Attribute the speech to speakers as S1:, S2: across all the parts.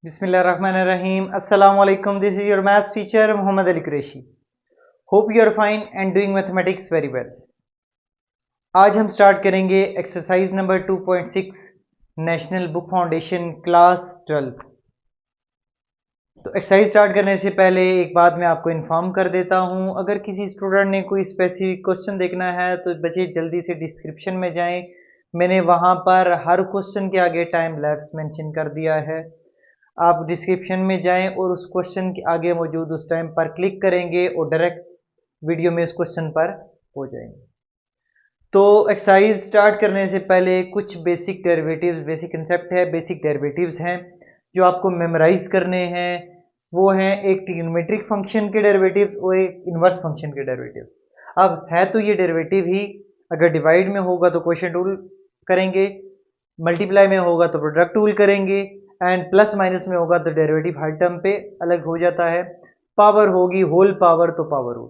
S1: Bismillahirrahmanirrahim. Assalamu alaikum. This is your maths teacher Muhammad Ali Qureshi. Hope you are fine and doing mathematics very well. आज हम start करेंगे exercise number 2.6 national book foundation class 12। तो exercise start करने से पहले एक बात मैं आपको इन्फॉर्म कर देता हूं, अगर किसी स्टूडेंट ने कोई स्पेसिफिक क्वेश्चन देखना है तो बच्चे जल्दी से डिस्क्रिप्शन में जाएं। मैंने वहां पर हर क्वेश्चन के आगे टाइम लैप्स मेंशन कर दिया है। आप डिस्क्रिप्शन में जाएं और उस क्वेश्चन के आगे मौजूद उस टाइम पर क्लिक करेंगे और डायरेक्ट वीडियो में उस क्वेश्चन पर हो जाएंगे। तो एक्सरसाइज स्टार्ट करने से पहले कुछ बेसिक डेरिवेटिव्स, बेसिक कंसेप्ट है, बेसिक डेरिवेटिव्स हैं जो आपको मेमोराइज करने हैं। वो हैं एक ट्रिग्नोमेट्रिक फंक्शन के डेरिवेटिव्स और एक इनवर्स फंक्शन के डेरिवेटिव। अब है तो ये डेरिवेटिव ही, अगर डिवाइड में होगा तो क्वोशिएंट टूल करेंगे, मल्टीप्लाई में होगा तो प्रोडक्ट टूल करेंगे, एंड प्लस माइनस में होगा तो डेरिवेटिव हर टर्म पे अलग हो जाता है। पावर होगी होल पावर तो पावर हो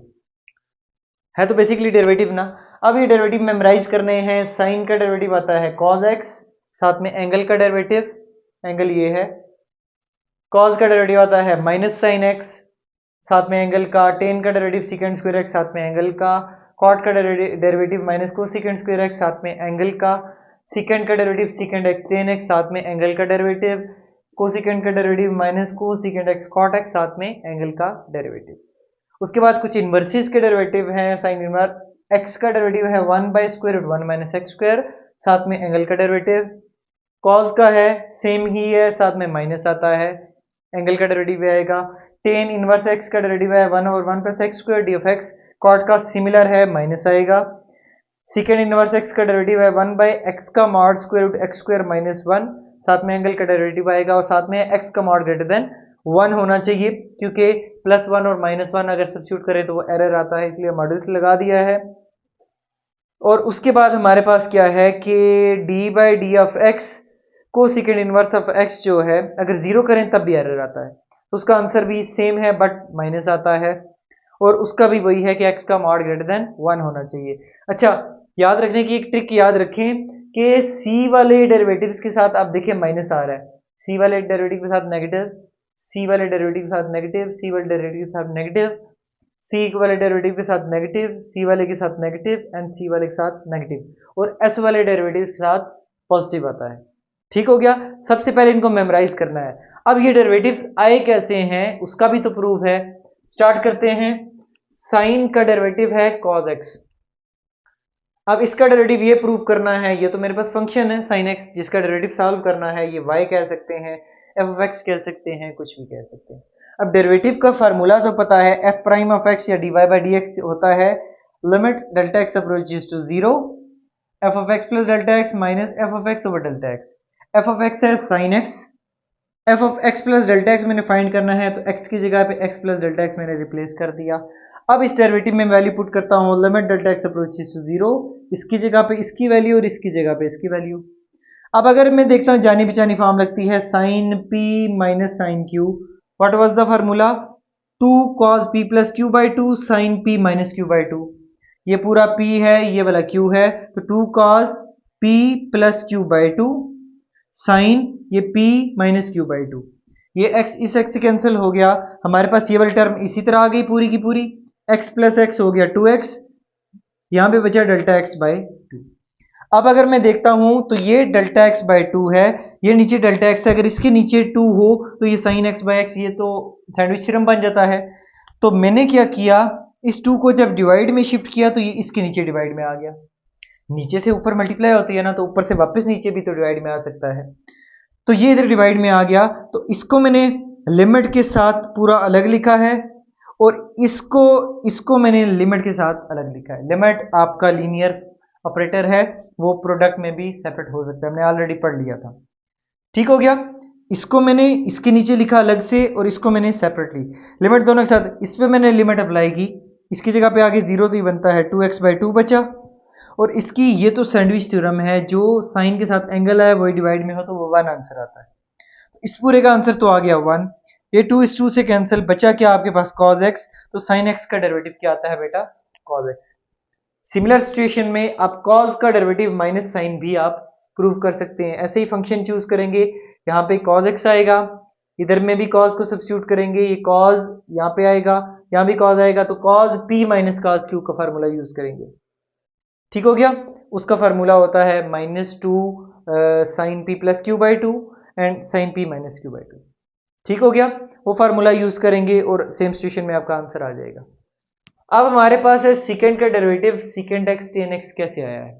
S1: है तो बेसिकली डेरिवेटिव ना। अब ये डेरिवेटिव मेमोराइज करने हैं। साइन का डेरिवेटिव आता है cos x, साथ में एंगल का डेरिवेटिव, एंगल ये है। cos का डेरिवेटिव आता है माइनस साइन x, साथ में एंगल का। टेन का डेरिवेटिव सेकंड स्क्वायर x, साथ में एंगल का। कॉट का डेरिवेटिव माइनस को सेकंड स्क्वायर x, साथ में एंगल का। सेकंड का derivative second x ten x, साथ में एंगल का डेरिवेटिव। कोसेकेंड का डेरिवेटिव माइनस को सेकंड x कॉट x, साथ में एंगल का डेरिवेटिव। उसके बाद कुछ इनवर्सेस के डेरिवेटिव हैं। साइन इनवर्स x का डेरिवेटिव है 1 by square root 1 minus x square, साथ में एंगल का डेरिवेटिव। कॉस का है सेम ही है, साथ में माइनस आता है, एंगल का डेरिवेटिव आएगा। टेन इनवर्स x का डेरिवेटिव है 1 over 1 plus x square d of x, cot का सिमिलर है, माइनस आएगा। सेकेंड इनवर्स x का डेरिवेटिव है 1 बाई एक्स का mod square root x square minus 1, साथ में एंगल का डेरिवेटिव आएगा, और साथ में x का मॉड ग्रेटर देन 1 होना चाहिए, क्योंकि प्लस 1 और माइनस 1 अगर सब्स्टिट्यूट करें तो वो एरर आता है, इसलिए मॉडल्स लगा दिया है। और उसके बाद हमारे पास क्या है कि D by D of x को सेकेंड इनवर्स ऑफ x जो है अगर जीरो करें तब भी एरर आता है, तो उसका आंसर भी सेम है बट माइनस आता है, और उसका भी वही है कि x का मॉड ग्रेटर देन 1 होना चाहिए। अच्छा, याद रखने की एक ट्रिक याद रखें कि c वाले डेरिवेटिव्स के साथ आप देखें माइनस आ रहा है, c वाले डेरिवेटिव के साथ नेगेटिव, c वाले डेरिवेटिव के साथ नेगेटिव, c वाले डेरिवेटिव के साथ नेगेटिव, c वाले डेरिवेटिव के साथ नेगेटिव, c वाले के साथ नेगेटिव एंड c वाले के साथ नेगेटिव, और s वाले डेरिवेटिव के साथ पॉजिटिव आता है। ठीक हो गया। सबसे पहले इनको मेमोराइज करना है। अब ये डेरिवेटिव्स आए कैसे हैं उसका भी तो प्रूफ है। स्टार्ट करते हैं। साइन का डेरिवेटिव है cos x। अब इसका डेरिवेटिव ये प्रूव करना है, ये तो मेरे पास फंक्शन है sin x जिसका डेरिवेटिव सॉल्व करना है, ये y कह सकते हैं, f of x कह सकते हैं, कुछ भी कह सकते हैं। अब डेरिवेटिव का फार्मूला तो पता है, f प्राइम ऑफ x या dy by dx होता है limit delta x approaches to 0 f of x plus delta x minus f of x over delta x। f of x है sin x, f of x plus delta x मैंने find करना है, तो x की जगह पे x plus delta x मैंने replace कर दिया। अब इस डेरिवेटिव में वैल्यू पुट करता हूं, limit delta x approaches to 0, इसकी जगह पे इसकी वैल्यू और इसकी जगह पे इसकी वैल्यू। अब अगर मैं देखता हूं जानी बिचानी फॉर्म लगती है sin p minus sin q, what was the formula, 2 cos p plus q by 2 sin p minus q by 2। ये पूरा p है, ये वाला q है, तो 2 cos p plus q by 2 sine ये p माइनस q बाई 2। ये x इस x से कैंसिल हो गया, हमारे पास ये वाली टर्म इसी तरह आ गई पूरी की पूरी, x प्लस x हो गया 2x, यहां पे बचा डेल्टा x बाई 2। अब अगर मैं देखता हूं तो ये डेल्टा x बाई 2 है, ये नीचे डेल्टा x है, अगर इसके नीचे 2 हो तो ये साइन x बाई x, ये तो सैंडविच थ्योरम बन जाता है। तो मैंने क्या किया, इस 2 को जब डिवाइड में शिफ्ट किया तो ये इसके नीचे डिवाइड में आ गया। नीचे से ऊपर मल्टीप्लाई होती है ना, तो ऊपर से वापस नीचे भी तो डिवाइड में आ सकता है, तो ये इधर डिवाइड में आ गया। तो इसको मैंने लिमिट के साथ पूरा अलग लिखा है, और इसको मैंने लिमिट के साथ अलग लिखा है। लिमिट आपका लीनियर ऑपरेटर है, वो प्रोडक्ट में भी सेपरेट हो सकता है, हमने ऑलरेडी पढ़ लिया था। ठीक हो गया। इसको मैंने इसके नीचे लिखा अलग से और इसको मैंने सेपरेटली, लिमिट दोनों के साथ, इस पे मैंने लिमिट अप्लाई की, इसकी जगह पे आगे 0 तो ये बनता है 2x बाई 2 बचा, और इसकी ये तो सैंडविच थ्योरम है, जो साइन के साथ एंगल है वही डिवाइड में हो तो वो 1 आंसर आता है। इस पूरे का आंसर तो आ गया 1, ये 2 इस 2 से कैंसिल, बचा क्या आपके पास cos x, तो sin x का डेरिवेटिव क्या आता है बेटा, cos x। सिमिलर सिचुएशन में आप cos का डेरिवेटिव माइनस साइन भी आप प्रूव कर सकते हैं। ऐसे ही फंक्शन चूज करेंगे, यहाँ पे cos x आएगा, इधर में भी कॉज को सब्स्टिट्यूट करेंगे, ये कॉज यहाँ पे आएगा, यहाँ भी कॉज आएगा, तो cos P minus cos Q का फार्मूला यूज करेंगे। ठीक हो गया। उसका फार्मूला होता है -2 sine P plus Q by 2 and sine P minus Q by 2। ठीक हो गया, वो फार्मूला यूज करेंगे और सेम सिचुएशन में आपका आंसर आ जाएगा। अब हमारे पास है सीकेंड का डेरिवेटिव सीकेंड एक्स टेन एक्स कैसे आया है।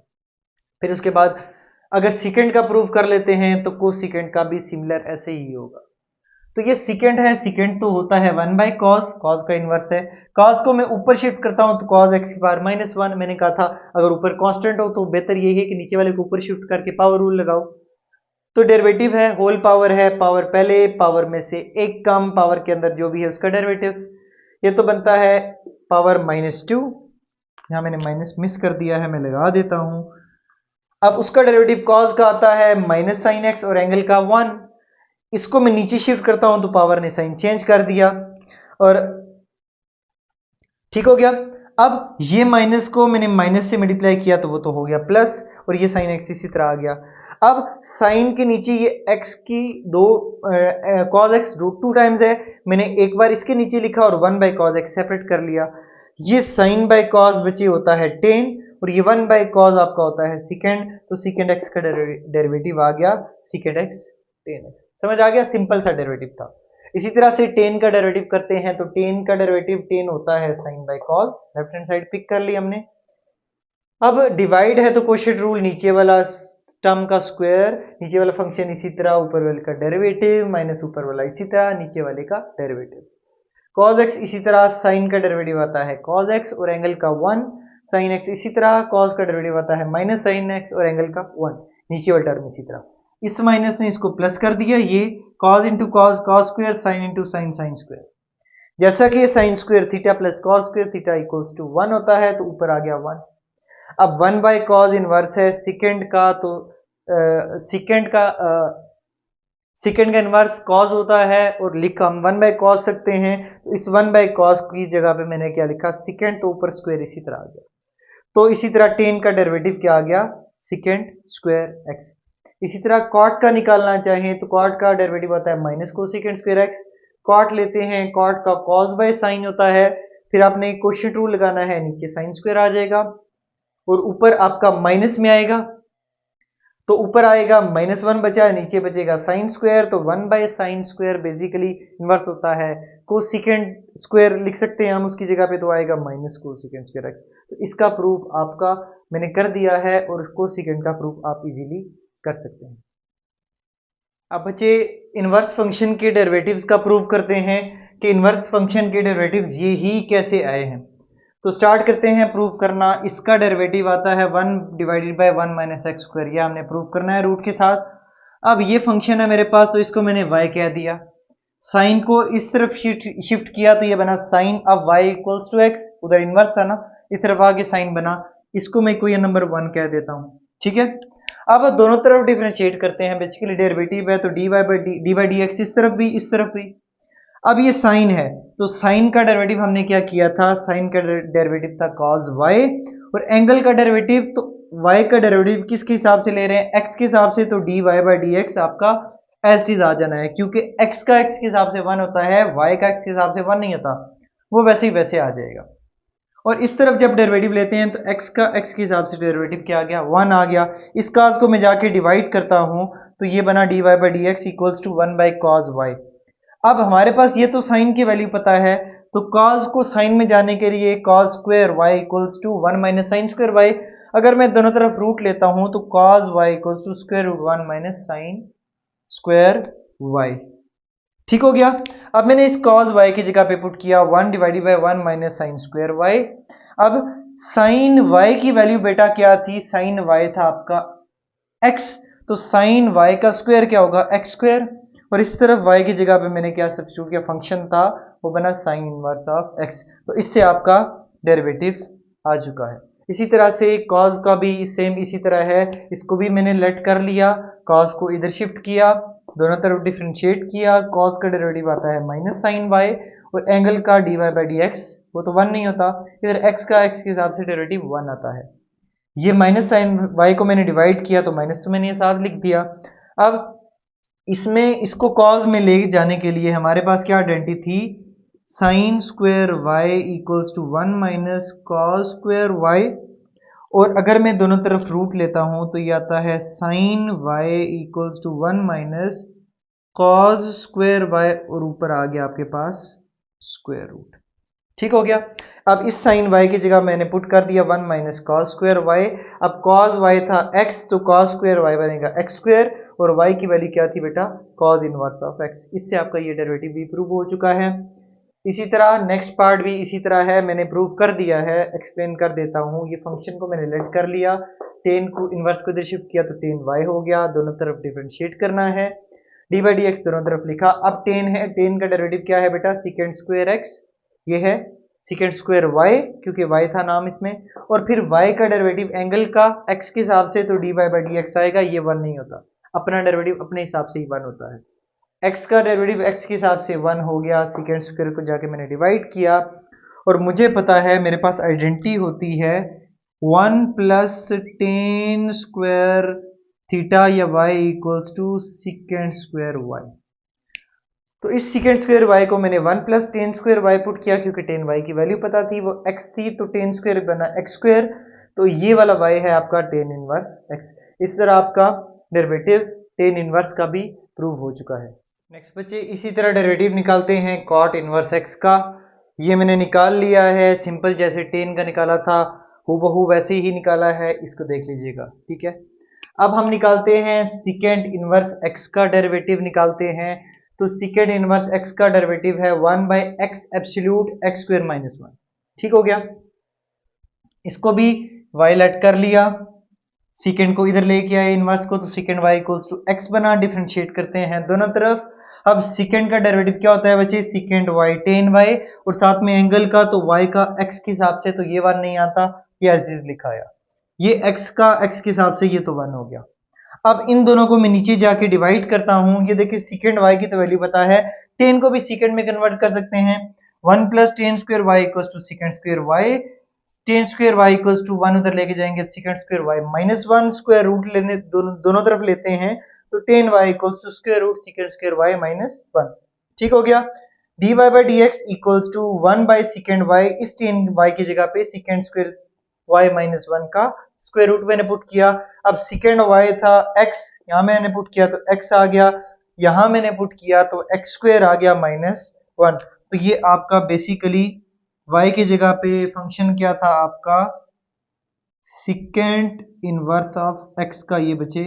S1: फिर उसके बाद अगर सीकेंड का प्रूव कर लेते हैं तो कोसीकेंड का भी सिमिलर ऐसे ही होगा। तो ये सीकेंड है, सीकेंड तो होता है 1 बाई कॉस, कॉस का इनवर्स है। कॉस को मैं ऊपर शिफ्ट करता हूं तो कॉस एक्स की पावर -1। मैंने कहा था अगर ऊपर कांस्टेंट हो तो बेहतर यही है कि नीचे वाले को ऊपर शिफ्ट करके पावर रूल लगाओ। तो डेरिवेटिव है, होल पावर है, पावर पहले, पावर में से एक कम, पावर के अंदर जो भी है उसका डेरिवेटिव। ये तो बनता है पावर -2। यहां मैंने माइनस मिस कर दिया है, मैं लगा देता हूं। अब उसका डेरिवेटिव कॉस का आता है माइनस साइन एक्स और एंगल का 1। इसको मैं नीचे शिफ्ट करता हूं तो पावर ने साइन चेंज कर दिया और ठीक हो गया। अब ये माइनस को मैंने माइनस से मल्टीप्लाई किया तो वो तो हो गया प्लस, और ये साइन एक्स इसी तरह आ गया। अब साइन के नीचे ये एक्स की दो कॉस एक्स 2 टाइम्स है, मैंने एक बार इसके नीचे लिखा और 1 बाई कॉस एक्स सेपरेट कर लिया। ये साइन बाई कॉस बचे होता है 10 और ये 1 बाई कॉस आपका होता है सेकेंड, तो सेकेंड एक्स का डेरिवेटिव आ गया सेकेंड एक्स 10x। समझ आ गया, सिंपल सा डेरिवेटिव था। इसी तरह से 10 का डेरिवेटिव करते हैं तो 10 का डेरिवेटिव 10 होता है sine by cos, left hand side pick कर ली हमने। अब डिवाइड है तो कोशेंट रूल, नीचे वाला टर्म का स्क्वायर, नीचे वाला फंक्शन इसी तरह, ऊपर वाले का डेरिवेटिव माइनस ऊपर वाला इसी तरह, नीचे वाले का डेरिवेटिव। cos x इसी तरह, साइन का डेरिवेटिव आता है cos x और एंगल का 1, साइन x इसी तरह, cos का डेरिवेटिव आता है माइनस साइन x और एंगल का 1, नीचे वाला टर्म इसी तरह। इस माइनस ने इसको प्लस कर दिया, ये cos into cos, cos square, sine into sine, sine square. जैसा कि sine square theta plus cos square theta equals to 1 होता है तो ऊपर आ गया 1। अब 1 बाई कॉस इनवर्स है सेकेंड का, तो सेकेंड का इनवर्स कॉस होता है और लिखा हम 1 बाई कॉस सकते हैं, तो इस 1 बाई कॉस की जगह पे मैंने क्या लिखा सेकेंड, तो ऊपर स्क्वायर इसी तरह आ गया। तो इसी तरह 10 का डेरिवेटिव क्या आ गया सेकेंड स्क्वायर एक्स। इसी तरह कॉट का निकालना चाहें तो कॉट का डेरिवेटिव आता है minus cosecant square x. Cot लेते हैं, कॉट का कॉस बाय साइन होता है, फिर आपने कोशेंट रूल लगाना है, नीचे साइन स्क्वायर आ जाएगा और ऊपर आपका माइनस में आएगा, तो ऊपर आएगा -1 बचा, नीचे बचेगा साइन स्क्वायर, तो 1 by sine square basically inverse होता है कोसेकेंड स्क्वायर लिख सकते हैं हम उसकी जगह पे, तो आएगा माइनस कोसेकेंड स्क्वायर एक्स। तो इसका प्रूफ आपका मैंने कर दिया है और कोसेकेंड का प्रूफ आप इजीली कर सकते हैं। अब बच्चे इनवर्स फंक्शन के डेरिवेटिव्स का प्रूव करते हैं कि इनवर्स फंक्शन के डेरिवेटिव्स ये ही कैसे आए हैं। तो स्टार्ट करते हैं प्रूव करना। इसका डेरिवेटिव आता है 1 divided by 1 minus x square, यह हमने प्रूव करना है रूट के साथ। अब ये फंक्शन है मेरे पास, तो इसको मैंने y कह दिया, साइन को इस तरफ शिफ्ट किया तो ये बना साइन, अब y इक्वल्स टू एक्स, उधर इनवर्स था ना, इस तरफ आगे साइन बना, इसको मैं इक्वेशन नंबर 1 कह देता हूं। ठीक है, अब दोनों तरफ डिफरेंशिएट करते हैं, बेसिकली डेरिवेटिव है तो dy बाई dx, इस तरफ भी इस तरफ भी। अब ये साइन है तो साइन का डेरिवेटिव हमने क्या किया था, साइन का डेरिवेटिव था cos y, और एंगल का डेरिवेटिव, तो y का डेरिवेटिव किसके हिसाब से ले रहे हैं, x के हिसाब से, तो dy बाई dx आपका एज इज आ जाना है, क्योंकि x का x के हिसाब से 1 होता है, y का x के हिसाब से 1 नहीं होता, वो वैसे ही वैसे आ जाएगा। और इस तरफ जब डेरिवेटिव लेते हैं तो x का x के हिसाब से डेरिवेटिव क्या आ गया, 1 आ गया। इस cos को मैं जाके डिवाइड करता हूं तो ये बना dy by dx equals to 1 by cos y। अब हमारे पास ये तो साइन की वैल्यू पता है, तो cos को साइन में जाने के लिए cos square y equals to 1 minus sine square y। अगर मैं दोनों तरफ रूट लेता हूं तो cos y equals to square root 1 minus sine square y। ठीक हो गया। अब मैंने इस cos y की जगह पे पुट किया 1 divided by 1 minus sine square y। अब साइन y की वैल्यू बेटा क्या थी, साइन y था आपका x, तो साइन y का स्क्वायर क्या होगा, x स्क्वायर, और इस तरफ y की जगह पे मैंने क्या सब्स्टिट्यूट किया, फंक्शन था वो बना साइन इनवर्स ऑफ x, तो इससे आपका डेरिवेटिव आ चुका है। इसी तरह से cos का भी सेम इसी तरह है, इसको भी मैंने लेट कर लिया, cos को इधर शिफ्ट किया, दोनों तरफ डिफरेंशिएट किया, cos का डेरिवेटिव आता है माइनस साइन y, और एंगल का dy बाई dx वो तो 1 नहीं होता, इधर x का x के हिसाब से डेरिवेटिव 1 आता है। ये माइनस साइन y को मैंने डिवाइड किया तो माइनस तो मैंने ये साथ लिख दिया। अब इसमें इसको कॉज में ले जाने के लिए हमारे पास क्या आइडेंटिटी थी, sine square y equals to 1 minus cos square y, और अगर मैं दोनों तरफ रूट लेता हूं तो ये आता है sine y equals to 1 minus cos square y, और ऊपर आ गया आपके पास स्क्वायर रूट। ठीक हो गया। अब इस साइन वाई की जगह मैंने पुट कर दिया 1 माइनस कॉस स्क्वायर वाई। अब कॉस वाई था x, तो कॉस स्क्वायर वाई बनेगा एक्स स्क्वायर, और y की वैल्यू क्या थी बेटा, कॉस इनवर्स ऑफ x। इससे आपका ये डेरिवेटिव भी प्रूव हो चुका है। इसी तरह नेक्स्ट पार्ट भी इसी तरह है, मैंने प्रूव कर दिया है, एक्सप्लेन कर देता हूं। ये फंक्शन को मैंने लेट कर लिया, टेन को इनवर्स को इधर शिफ्ट किया तो टेन वाई हो गया, दोनों तरफ डिफरेंशिएट करना है, डी बाई डी एक्स दोनों तरफ लिखा। अब टेन है, टेन का डेरिवेटिव क्या है बेटा, सीकेंड स्क्वायर एक्स, ये है सीकेंड स्क्वायर वाई, क्योंकि वाई था नाम इसमें, और फिर वाई का डेरिवेटिव एंगल का एक्स के हिसाब से, तो D by by d x आएगा, ये वन नहीं होता, अपना डेरिवेटिव अपने हिसाब से ही वन होता है। एक्स का डेरिवेटिव एक्स के हिसाब से वन हो गया, सीकेंड स्क्वायर को जाके मैंने डिवाइड किया, और मुझे पता है मेरे पास आइडेंटिटी होती है 1 प्लस टेन स्क्वायर थीटा या y equals to sec square y. तो इस सीकेंड स्क्वायर वाई को मैंने 1 plus tan square y put किया, क्योंकि टेन वाई की वैल्यू पता थी, वो एक्स थी, तो टेन स्क्वायर बना एक्स स्क्वायर, तो ये वाला वाई है आपका टेन इनवर्स एक्स। इस तरह आपका डेरिवेटिव टेन इनवर्स का भी प्रूव हो चुका है। नेक्स्ट बच्चे इसी तरह डेरिवेटिव निकालते हैं कॉट इनवर्स एक्स का। ये मैंने निकाल लिया है, सिंपल जैसे टेन का निकाला था हूबहू वैसे ही निकाला है, इसको देख लीजिएगा, ठीक है। अब हम निकालते हैं सीकेंड इनवर्स एक्स का डेरिवेटिव निकालते हैं। तो सीकेंड इनवर्स एक्स का डेरिवेटिव है 1 by x absolute x square minus 1। ठीक हो गया। इसको भी वाई लेट कर लिया, सीकेंड को इधर लेके आए इनवर्स को, तो sec y equals to x बना, डिफरेंशिएट करते हैं दोनों तरफ। अब सीकेंड का डेरिवेटिव क्या होता है बच्चे, सीकेंड वाई टेन वाई, और साथ में एंगल का, तो वाई का एक्स के हिसाब से, तो ये वन नहीं आता, ये ऐसे लिखा है, ये एक्स का एक्स के हिसाब से, ये तो वन हो गया। अब इन दोनों को मैं नीचे जाके डिवाइड करता हूं, ये देखिए सीकेंड वाई की तो वैल्यू पता है, टेन को भी सीकेंड में कन्वर्ट कर सकते हैं, 1 plus tan square y equals to sec square y, tan square y equals to 1 उधर लेके जाएंगे, sec square y minus 1, square root लेने दोनों तरफ लेते हैं, तो tan y equals to square root sec square y minus 1। ठीक हो गया। D y by d x equals to 1 by sec y, इस टेन वाई की जगह पे सीकेंड स्क्वायर वाई माइनस 1 का स्क्वायर रूट मैंने पुट किया। अब सेकेंड वाई था x, यहां मैंने पुट किया तो x आ गया, यहां मैंने पुट किया तो x स्क्वायर आ गया माइनस 1। तो ये आपका बेसिकली y की जगह पे फंक्शन क्या था आपका, सेकेंड इनवर्स ऑफ x का ये बचे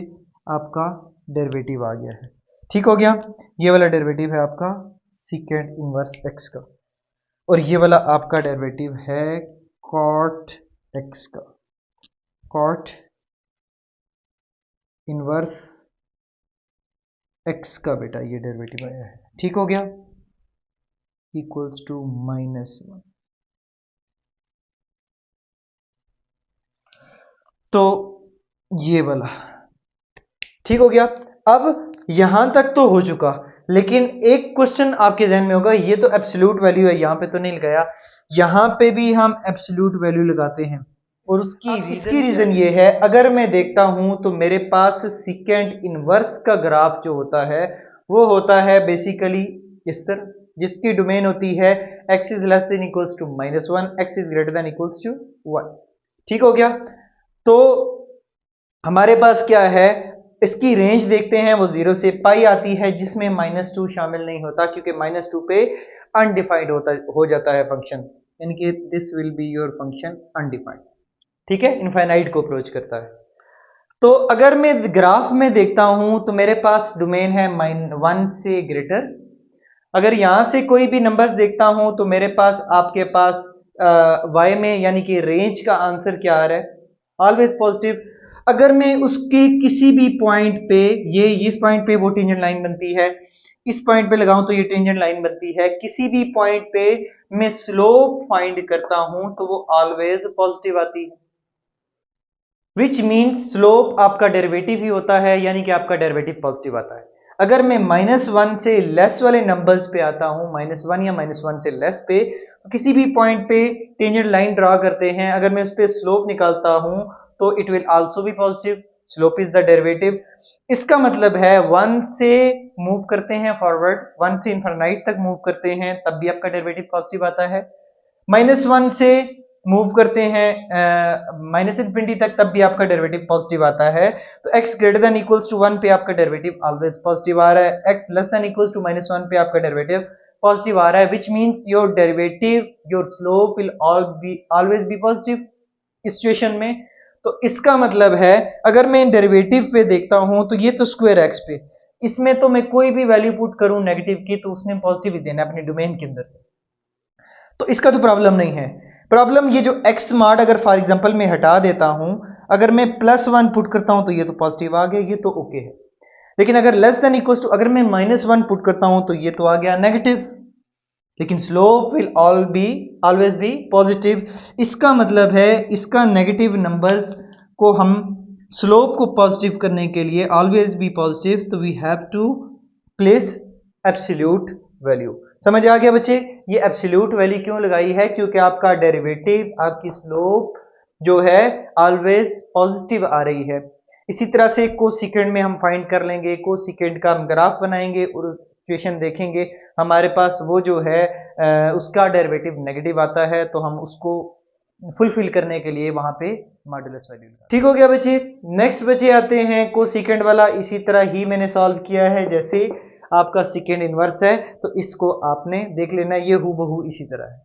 S1: आपका डेरिवेटिव आ गया है। ठीक हो गया। ये वाला डेरिवेटिव है आपका सेकेंड इनवर्स x का, और ये वाला आपका डेरिवेटिव है कॉट x का, कॉट इनवर्स x का बेटा ये डेरिवेटिव आया है। ठीक हो गया, इक्वल्स टू माइनस 1। तो ये वाला ठीक हो गया। अब यहां तक तो हो चुका, लेकिन एक क्वेश्चन आपके जहन में होगा, ये तो एब्सोल्यूट वैल्यू है, यहां पे तो नहीं लगाया, यहां पे भी हम एब्सोल्यूट वैल्यू लगाते हैं, और इसकी रीजन ये है, अगर मैं देखता हूं तो मेरे पास सेकेंड इनवर्स का ग्राफ जो होता है वो होता है बेसिकली इस तरह, जिसकी डोमेन होती है x is less than equals to minus 1, x is greater than equals to 1। ठीक हो गया। तो हमारे पास क्या है, इसकी रेंज देखते हैं, वो 0 से पाई आती है, जिसमें -2 शामिल नहीं होता, क्योंकि -2 पे अनडिफाइंड हो जाता है फंक्शन, यानी कि this will be your function undefined. ठीक है, इनफाइनाइट को अप्रोच करता है। तो अगर मैं ग्राफ में देखता हूं तो मेरे पास डोमेन है 1 से ग्रेटर। अगर यहां से कोई भी नंबर्स देखता हूं तो मेरे पास आपके पास y में यानी कि रेंज का आंसर क्या आ रहा है, ऑलवेज पॉजिटिव। अगर मैं उसके किसी भी पॉइंट पे, ये इस पॉइंट पे वो टेंजेंट लाइन बनती है, इस पॉइंट पे लगाऊं तो ये टेंजेंट लाइन बनती है, किसी भी पॉइंट पे मैं स्लोप फाइंड करता हूं तो वो ऑलवेज पॉजिटिव आती है, विच मीन्स स्लोप आपका डेरिवेटिव ही होता है, यानी कि आपका डेरिवेटिव पॉजिटिव आता है। अगर मैं -1 से लेस वाले नंबर्स पे आता हूं, -1 या -1 से लेस पे, तो किसी भी पॉइंट पे टेंजेंट लाइन ड्रा करते हैं, अगर मैं उस पर स्लोप निकालता हूं तो it will also be positive, slope is the derivative. इसका मतलब है 1 से मूव करते हैं फॉरवर्ड, 1 से इनफाइनाइट तक मूव करते हैं तब भी आपका डेरिवेटिव पॉजिटिव आता है, -1 से मूव करते हैं -∞ तक तब भी आपका डेरिवेटिव पॉजिटिव आता है। तो x greater than equals to 1 पे आपका डेरिवेटिव ऑलवेज पॉजिटिव आ रहा है, x less than equals to -1 पे आपका डेरिवेटिव पॉजिटिव आ रहा है, which means your derivative, your slope will always be positive इस सिचुएशन में। तो इसका मतलब है अगर मैं डेरिवेटिव पे देखता हूं तो ये तो स्क्वायर एक्स पे, इसमें तो मैं कोई भी वैल्यू पुट करूं नेगेटिव की तो उसने पॉजिटिव ही देना है अपने डोमेन के अंदर से, तो इसका तो प्रॉब्लम नहीं है। प्रॉब्लम ये जो एक्स स्मार्ट अगर फॉर एग्जांपल मैं हटा देता हूं, अगर मैं +1 पुट करता हूं तो ये तो पॉजिटिव आ गया, ये तो ओके है, लेकिन अगर लेस देन इक्वल्स टू अगर मैं -1 पुट करता हूं तो ये तो आ गया नेगेटिव, लेकिन slope will always be positive. इसका मतलब है इसका नेगेटिव नंबर्स को हम स्लोप को पॉजिटिव करने के लिए ऑलवेज बी पॉजिटिव, तो we have to place absolute value. समझ आ गया बच्चे? ये एब्सोल्यूट वैल्यू क्यों लगाई है? क्योंकि आपका डेरिवेटिव, आपकी स्लोप जो है ऑलवेज पॉजिटिव आ रही है। इसी तरह से कोसेकेंड में हम फाइंड कर लेंगे, कोसेकेंड का हम ग्राफ बनाएंगे और सिचुएशन देखेंगे, हमारे पास वो जो है उसका डेरिवेटिव नेगेटिव आता है, तो हम उसको फुलफिल करने के लिए वहां पे मॉडुलस वैल्यू। ठीक हो गया बच्चे? नेक्स्ट बच्चे आते हैं कोसेकेंड वाला, इसी तरह ही मैंने सॉल्व किया है जैसे आपका सेकेंड इनवर्स है, तो इसको आपने देख लेना, ये हूबहू इसी तरह है।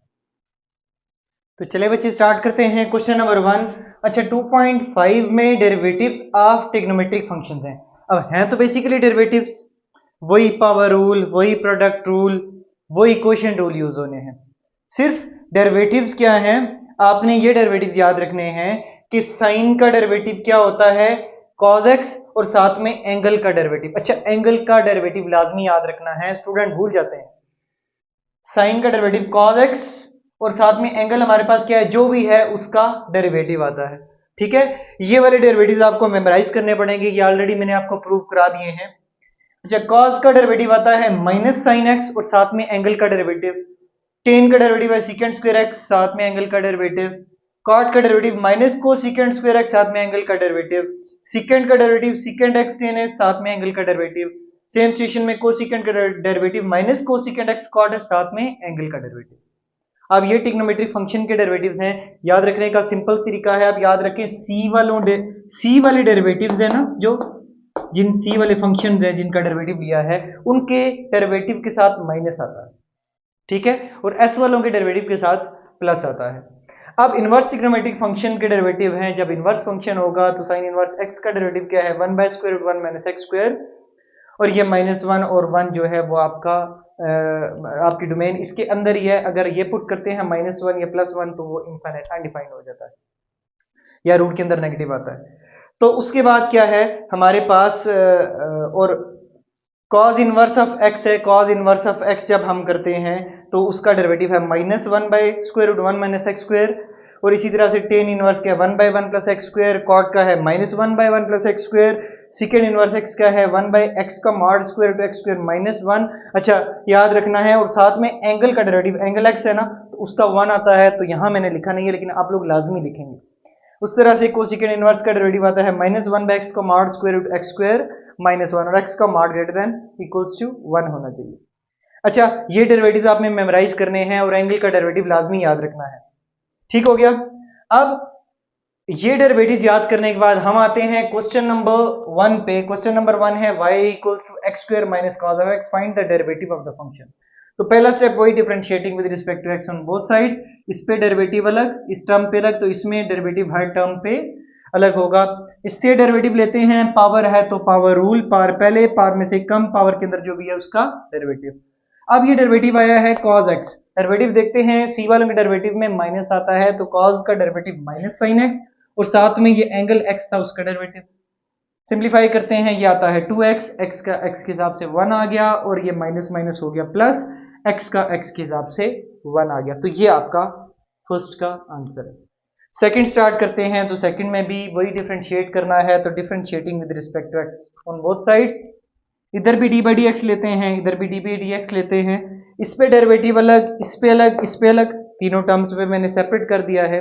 S1: तो चले बच्चे स्टार्ट करते हैं क्वेश्चन नंबर 1। अच्छा 2.5 में डेरिवेटिव ऑफ ट्रिग्नोमेट्रिक फंक्शंस हैं। अब हैं तो बेसिकली डेरिवेटिव्स वही पावर रूल, वही प्रोडक्ट रूल, वही क्वोशिएंट रूल यूज होने हैं। सिर्फ डेरिवेटिव्स क्या हैं, आपने ये डेरिवेटिव्स याद रखने हैं कि साइन का डेरिवेटिव क्या होता है, cos x, और साथ में एंगल का डेरिवेटिव। अच्छा एंगल का डेरिवेटिव लाजमी याद रखना है, स्टूडेंट भूल जाते हैं। साइन का डेरिवेटिव cos x और साथ में एंगल हमारे पास क्या है, जो भी है उसका डेरिवेटिव आता है। ठीक है, ये वाले डेरिवेटिव्स आपको मेमोराइज करने पड़ेंगे, ये ऑलरेडी मैंने आपको प्रूव करा दिए हैं। अच्छा cos का डेरिवेटिव आता है -sin x और साथ में एंगल का डेरिवेटिव, tan का डेरिवेटिव है secant स्क्वायर x साथ में एंगल का डेरिवेटिव, cot का डेरिवेटिव -cosecant स्क्वायर x साथ में एंगल का डेरिवेटिव, secant का derivative secant x tan x साथ में एंगल का डेरिवेटिव, सेम सिचुएशन में कोसेकेंट का derivative -cosecant x cot x साथ में एंगल का डेरिवेटिव। अब ये ट्रिग्नोमेट्रिक फंक्शन के डेरिवेटिव्स हैं, याद रखने का सिंपल तरीका है, आप याद रखें सी वाले डेरिवेटिव्स है ना, जो जिन सी वाले फंक्शंस हैं जिनका डेरिवेटिव लिया है उनके डेरिवेटिव के साथ माइनस आता है, ठीक है, और एस वालों के डेरिवेटिव के साथ प्लस आता है। अब इनवर्स ट्रिग्नोमेट्रिक फंक्शन के डेरिवेटिव हैं, जब इनवर्स फंक्शन होगा तो साइन इनवर्स एक्स का डेरिवेटिव क्या है, 1/√1 - x², और ये -1 और 1 जो है वो आपका आपकी डोमेन इसके अंदर ही है। अगर ये पुट करते हैं -1 या +1 तो वो इनफाइनाइट अनडिफाइंड हो जाता है या रूट के अंदर नेगेटिव आता है। तो उसके बाद क्या है हमारे पास और cos इनवर्स ऑफ x है, cos इनवर्स ऑफ x जब हम करते हैं तो उसका डेरिवेटिव है -1/√1 - x², और इसी तरह से tan इनवर्स क्या है 1/1 + x², cot का है -1/1 + x², secant इनवर्स x का है 1/x का mod स्क्वायर टू x² -1। अच्छा याद रखना है, और साथ में एंगल का डेरिवेटिव, एंगल x है ना तो उसका 1 आता है, तो यहां मैंने लिखा नहीं है लेकिन आप लोग लाजमी लिखेंगे। उस तरह से कोसेकेंट इनवर्स का डेरिवेटिव आता है -1/x का mod स्क्वायर रूट x² -1, और x का mod greater than equals to 1 होना चाहिए। अच्छा ये डेरिवेटिव्स आपने मेमोराइज करने हैं और एंगल का डेरिवेटिव लाजमी याद रखना है। ठीक हो गया? अब ये डेरिवेटिव याद करने के बाद हम आते हैं क्वेश्चन नंबर 1 पे। क्वेश्चन नंबर 1 है y equals to x² - cos of x, find the derivative of the function. तो पहला स्टेप वही differentiating with respect to x on both side, इस पे डेरिवेटिव अलग, इस टर्म पे अलग, तो इसमें डेरिवेटिव हर टर्म पे अलग होगा। इससे डेरिवेटिव लेते हैं, पावर है तो पावर रूल, पावर पहले, पावर में से कम, पावर के अंदर जो भी है उसका डेरिवेटिव। अब ये डेरिवेटिव आया है cos x, डेरिवेटिव देखते हैं, सी वाले में डेरिवेटिव में माइनस आता है तो cos का डेरिवेटिव -sin x, और साथ में ये एंगल x था उसका डेरिवेटिव। सिंप्लीफाई करते हैं, ये आता है 2x, x का x के हिसाब से 1 आ गया, और ये माइनस माइनस हो गया प्लस, x का x के हिसाब से 1 आ गया। तो ये आपका फर्स्ट का आंसर है। सेकंड स्टार्ट करते हैं, तो सेकंड में भी वही डिफरेंशिएट करना है, तो differentiating with respect to x on both sides, इधर भी d/dx लेते हैं, इधर भी d/dx लेते हैं, इस पे डेरिवेटिव अलग, इस पे अलग, इस पे अलग, तीनों टर्म्स पे मैंने सेपरेट कर दिया है।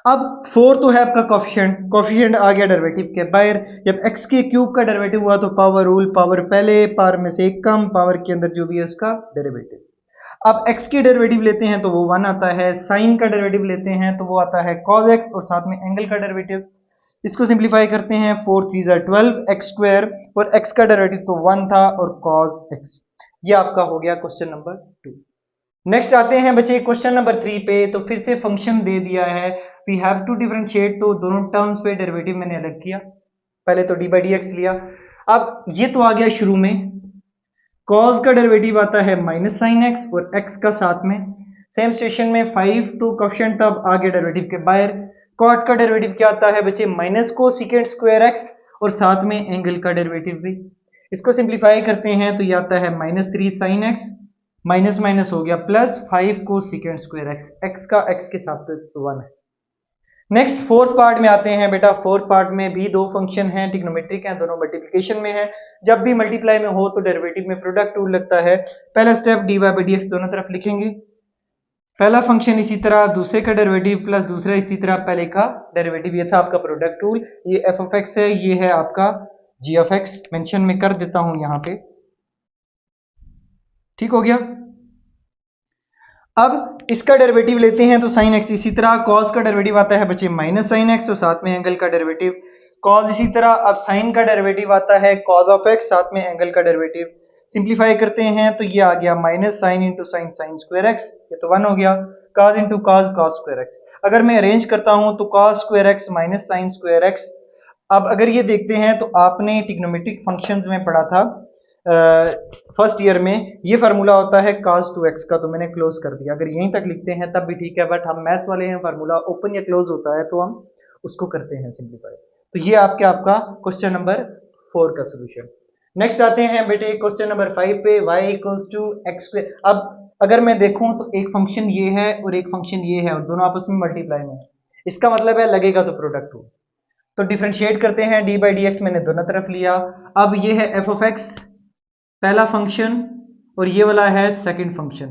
S1: अब 4 तो है आपका कॉफिशिएंट, कॉफिशिएंट आ गया डेरिवेटिव के बाहर। जब x के क्यूब का डेरिवेटिव हुआ तो पावर रूल, पावर पहले, पावर में से एक कम, पावर के अंदर जो भी है उसका डेरिवेटिव। अब x के डेरिवेटिव लेते हैं तो वो 1 आता है, साइन का डेरिवेटिव लेते हैं तो वो आता है cos x और साथ में एंगल का डेरिवेटिव। इसको सिंप्लीफाई करते हैं, 4 3 12 x स्क्वायर और x का डेरिवेटिव तो 1 था और cos x। ये आपका हो गया क्वेश्चन नंबर 2। नेक्स्ट आते हैं बच्चे क्वेश्चन नंबर 3 पे। तो फिर से फंक्शन दे दिया है, वी हैव टू डिफरेंशिएट, तो दोनों टर्म्स पे डेरिवेटिव मैंने अलग किया। पहले तो डी बाई डी एक्स लिया। अब ये तो आ गया शुरू में, cos का डेरिवेटिव आता है माइनस साइन एक्स और x का साथ में। सेम सिचुएशन में 5 तो कोएफिशिएंट तब आ गया डेरिवेटिव के बाहर। cot का डेरिवेटिव क्या आता है बच्चे, माइनस को सेकेंड स्क्वायर एक्स और साथ में एंगल का डेरिवेटिव भी। इसको सिंप्लीफाई करते हैं तो ये आता है minus 3 sine x, minus minus हो गया प्लस 5 को सेकेंड स्क्वायर एक्स, एक्स का एक्स के साथ तो 1 है। नेक्स्ट फोर्थ पार्ट में आते हैं बेटा। फोर्थ पार्ट में भी दो फंक्शन हैं, ट्रिग्नोमेट्रिक हैं, दोनों मल्टीप्लिकेशन में है। जब भी मल्टीप्लाई में हो तो डेरिवेटिव में प्रोडक्ट रूल लगता है। पहला step d y by d x दोनों तरफ लिखेंगे, पहला फंक्शन इसी तरह, दूसरे का डेरिवेटिव प्लस दूसरा इसी तरह, पहले का डेरिवेटिव। ये था आपका प्रोडक्ट रूल। ये एफ ऑफ एक्स है, ये है आपका जी ऑफ एक्स। मेंशन में कर देता हूं यहां पे, ठीक हो गया। अब इसका डेरिवेटिव लेते हैं तो साइन एक्स इसी तरह, कॉस का डेरिवेटिव आता है बच्चे माइनस साइन एक्स और साथ में एंगल का डेरिवेटिव, कॉस इसी तरह। अब साइन का डेरिवेटिव आता है कॉस ऑफ एक्स, साथ में एंगल का डेरिवेटिव। सिंप्लीफाई करते हैं तो ये आ गया minus sign into sine, sine square x, ये तो 1 हो गया। Cos into cos, cos square x. अगर मैं अरेंज करता हूं तो cos square x minus sine square x. अब अगर ये देखते हैं तो आपने ट्रिग्नोमेट्रिक फंक्शंस में पढ़ा था फर्स्ट ईयर में, ये फार्मूला होता है cos 2x का, तो मैंने क्लोज कर दिया। अगर यहीं तक लिखते हैं तब भी ठीक है, बट हम मैथ्स वाले हैं, फार्मूला ओपन या क्लोज होता है तो हम उसको करते हैं सिंप्लीफाई। तो ये आपका क्वेश्चन नंबर 4 का सोल्यूशन। नेक्स्ट आते हैं बेटे क्वेश्चन नंबर 5 पे, y equals to x square. अब अगर मैं देखूं तो एक फंक्शन ये है और एक फंक्शन ये है और दोनों आपस में मल्टीप्लाई में है, इसका मतलब है लगेगा तो प्रोडक्ट रूल। तो डिफरेंशिएट करते हैं, डी बाई डी एक्स मैंने दोनों तरफ लिया। अब ये है एफ ऑफ एक्स पहला फंक्शन और ये वाला है सेकंड फंक्शन।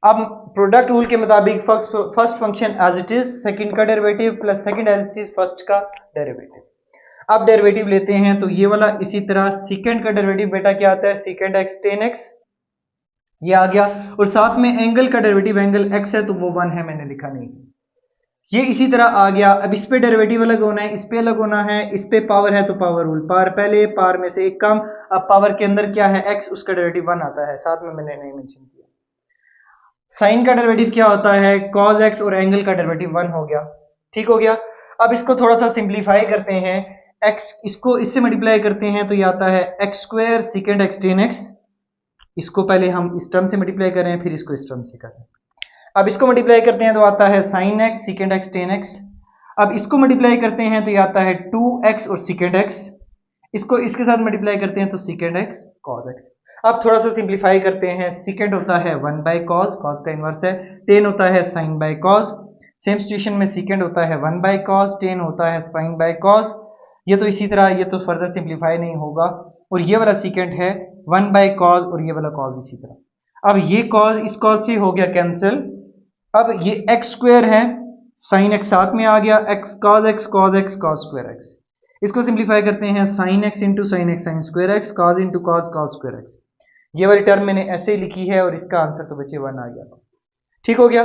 S1: अब प्रोडक्ट रूल के मुताबिक first function as it is, second का derivative plus second as it is first का डेरिवेटिव। अब डेरिवेटिव लेते हैं तो ये वाला इसी तरह, सेकंड का डेरिवेटिव बेटा क्या आता है, सेकंड एक्स टेन एक्स, ये आ गया। और साथ में एंगल का डेरिवेटिव, एंगल एक्स है तो वो 1 है, मैंने लिखा नहीं, ये इसी तरह आ गया। अब इस पे डेरिवेटिव अलग होना है, इस पे अलग होना है, इस पे पावर है तो पावर रूल, पावर पहले, पावर में से एक कम। अब पावर के अंदर क्या है x, उसका डेरिवेटिव 1 आता है, साथ में मैंने नहीं मेंशन किया। साइन का डेरिवेटिव क्या होता है cos x और एंगल का डेरिवेटिव 1 हो गया, ठीक हो गया। अब इसको थोड़ा सा सिंप्लीफाई करते हैं, x इसको इससे मल्टीप्लाई करते हैं तो ये आता है x square second x ten x. इसको पहले हम इस टर्म से मल्टीप्लाई करें फिर इसको इस टर्म से करें। अब इसको मल्टीप्लाई करते हैं तो आता है sine x second x ten x. अब इसको मल्टीप्लाई करते हैं तो ये आता है 2x और सेकेंड एक्स। इसको इसके साथ मल्टीप्लाई करते हैं तो सेकेंड एक्स कॉस एक्स। अब थोड़ा सा सिंप्लीफाई करते हैं, सेकेंड होता है 1 बाई कॉस, कॉस का इनवर्स है, टेन होता है sine by cos. Same situation में सेकेंड होता है 1 बाई कॉस, टेन होता है साइन बाई कॉस। ये तो इसी तरह, ये तो फर्दर सिंप्लीफाई नहीं होगा। और ये वाला सेकेंड है 1 बाई कॉस और ये वाला कॉस इसी तरह। अब ये कॉस इस कॉस से हो गया कैंसिल। अब ये एक्स स्क्वायर है, साइन एक्स साथ में आ गया, x cos x cos x cos square x. इसको सिंप्लीफाई करते हैं, sine x into sine x sign square x, cos into cos cos square x. ये वाली टर्म मैंने ऐसे ही लिखी है और इसका आंसर तो बच्चे 1 आ गया, ठीक हो गया।